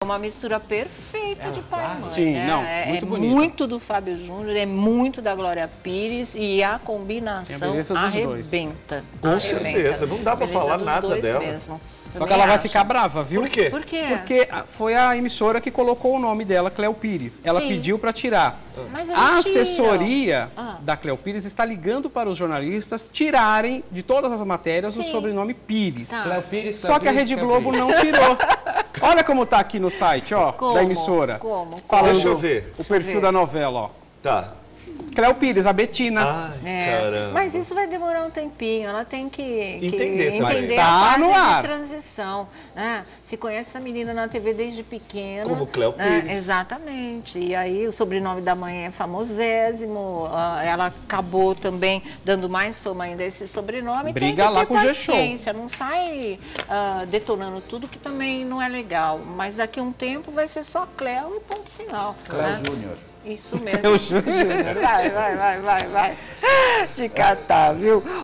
Uma mistura perfeita de pai e mãe, Sim, né? não, muito bonito. Muito do Fábio Júnior, é muito da Glória Pires e a combinação arrebenta. Com certeza, não dá pra falar nada dela. Mesmo. Só que ela vai ficar brava, viu? Por quê? Por quê? Porque foi a emissora que colocou o nome dela, Cléo Pires. Ela pediu para tirar. Mas eles A assessoria tiram. da Cléo Pires está ligando para os jornalistas tirarem de todas as matérias o sobrenome Pires. Tá. Cléo Pires, Só que a Rede Globo não tirou. Olha como tá aqui no site, ó, Como? da emissora. Como? Falando Deixa eu ver. o perfil da novela, ó. Tá. Cléo Pires, a Betina. Ai, caramba. Mas isso vai demorar um tempinho, ela tem que Entender também. entender Tá a fase no ar. de transição. Né? Se conhece essa menina na TV desde pequena. Como Cléo né? Pires. Exatamente. E aí o sobrenome da mãe é famosésimo, ela acabou também dando mais fama ainda a esse sobrenome. Briga tem que lá ter com o G-Show. paciência, não sai detonando tudo que também não é legal. Mas daqui a um tempo vai ser só Cléo e ponto final. Cléo né? Júnior. Isso mesmo. Vai. De catar, viu?